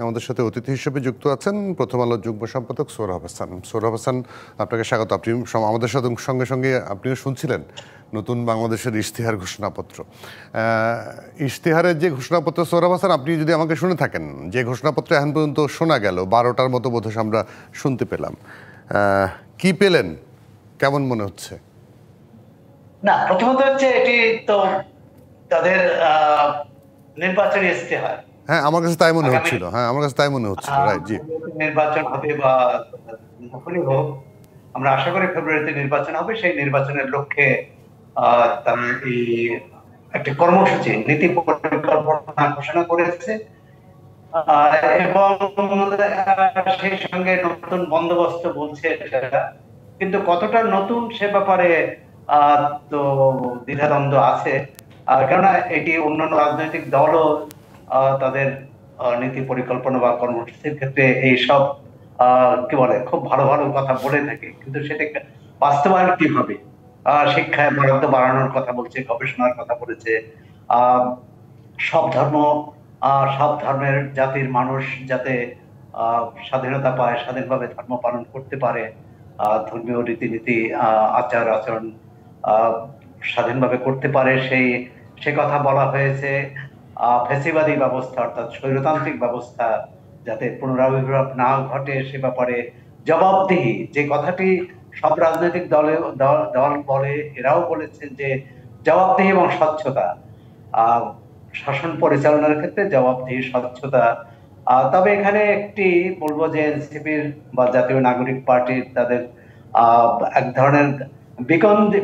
আমাদের সাথে অতিথি হিসেবে যুক্ত আছেন প্রথম আলোর যুগ্ম সম্পাদক সোহরাব হাসান। সোহরাব হাসান, আপনাকে স্বাগত। আপনি আমাদের সাথে সঙ্গে সঙ্গে আপনিও শুনছিলেন নতুন বাংলাদেশের ইশতেহার ঘোষণাপত্র। ইশতেহারের যে ঘোষণাপত্র, সোহরাব হাসান, আপনি যদি আমাকে শুনে থাকেন, যে ঘোষণাপত্র এখন পর্যন্ত শোনা গেল 12টার মতো বোধহয় আমরা শুনতে পেলাম, কি পেলেন, কেমন মনে হচ্ছে? না, প্রথমত হচ্ছে এটি তো তাদের নির্বাচনী ইশতেহার। হ্যাঁ, আমার কাছে তাই মনে হচ্ছিল। রাইট, জি। নির্বাচন হবে বা যখনই হোক, আমরা আশা করি ফেব্রুয়ারিতে নির্বাচন হবে। সেই নির্বাচনের লক্ষ্যে তারা এই একটি কর্মসূচি, নীতি পরিকল্পনা ঘোষণা করেছে এবং সেই সঙ্গে নতুন বন্দোবস্ত বলছে এটা। কিন্তু কতটা নতুন সে ব্যাপারে তো দ্বিধাদ্বন্দ্ব আছে, কেননা এটি অন্যান্য রাজনৈতিক দলও তাদের নীতি পরিকল্পনা বা কর্মসূচির ক্ষেত্রে এইসব কি বলে খুব ভালো ভালো কথা বলে থাকে, কিন্তু সেটা বাস্তবায়ন কিভাবে? শিক্ষায় বরাদ্দ বাড়ানোর কথা বলছে, গবেষণার কথা বলেছে, সব ধর্ম সব ধর্মের জাতির মানুষ যাতে স্বাধীনতা পায়, স্বাধীনভাবে ধর্ম পালন করতে পারে, ধর্মীয় রীতিনীতি আচার আচরণ স্বাধীনভাবে করতে পারে, সে কথা বলা হয়েছে। ফ্যাসিবাদী ব্যবস্থা অর্থাৎ স্বৈরতান্ত্রিক ব্যবস্থা যাতে পুনরাবির্ভাব না ঘটে সে ব্যাপারে জবাবদিহি, যে কথাটি সব রাজনৈতিক দল বলে, এরাও বলেছেন যে জবাবদিহি এবং স্বচ্ছতা, শাসন পরিচালনার ক্ষেত্রে জবাবদিহি, স্বচ্ছতা। তবে এখানে একটি বলবো যে এনসিপির বা জাতীয় নাগরিক পার্টির তাদের এক ধরনের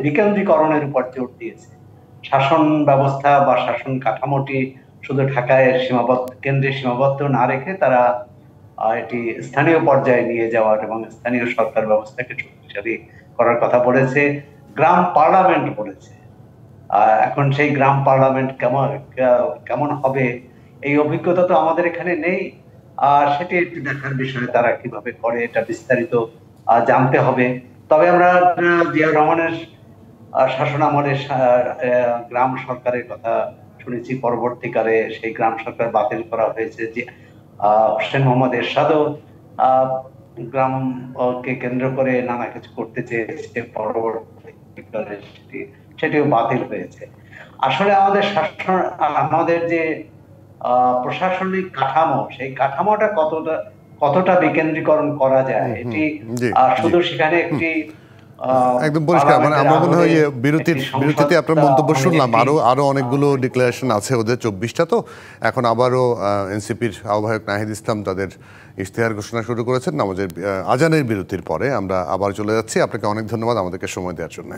বিকেন্দ্রীকরণের উপর জোর দিয়েছে। শাসন ব্যবস্থা বা শাসন কাঠামোটি শুধু ঢাকায় কেন্দ্রে সীমাবদ্ধ না রেখে তারা এটি স্থানীয় পর্যায়ে নিয়ে যাওয়ার এবং স্থানীয় সরকার ব্যবস্থাকে শক্তিশালী করার কথা বলেছে। গ্রাম পার্লামেন্ট বলেছে। এখন সেই গ্রাম পার্লামেন্ট কেমন হবে, এই অভিজ্ঞতা তো আমাদের এখানে নেই। সেটি একটু দেখার বিষয়, তারা কিভাবে করে এটা বিস্তারিত জানতে হবে। তবে আমরা জিয়া রহমানের শাসন আমলে গ্রাম সরকারের কথা শুনেছি, পরবর্তীকালে সেই গ্রাম সরকার বাতিল করা হয়েছে। যে হোসেন মোহাম্মদ এরশাদও গ্রাম কে কেন্দ্র করে নানা কিছু করতে চেয়েছে, পরবর্তীকালে সেটিও বাতিল হয়েছে। আসলে আমাদের যে প্রশাসনিক কাঠামো, সেই কাঠামোটা কতটা বিকেন্দ্রীকরণ করা যায়, এটি শুধু সেখানে একটি একদম পরিষ্কার। মানে আমার মনে হয় বিরতিতে আপনার মন্তব্য শুনলাম, আরো অনেকগুলো ডিক্লারেশন আছে ওদের, 24টা। তো এখন আবারও এনসিপির আহ্বায়ক নাহিদ ইসলাম তাদের ইশতেহার ঘোষণা শুরু করেছেন আজানের বিরতির পরে। আমরা আবার চলে যাচ্ছি। আপনাকে অনেক ধন্যবাদ আমাদেরকে সময় দেওয়ার জন্য।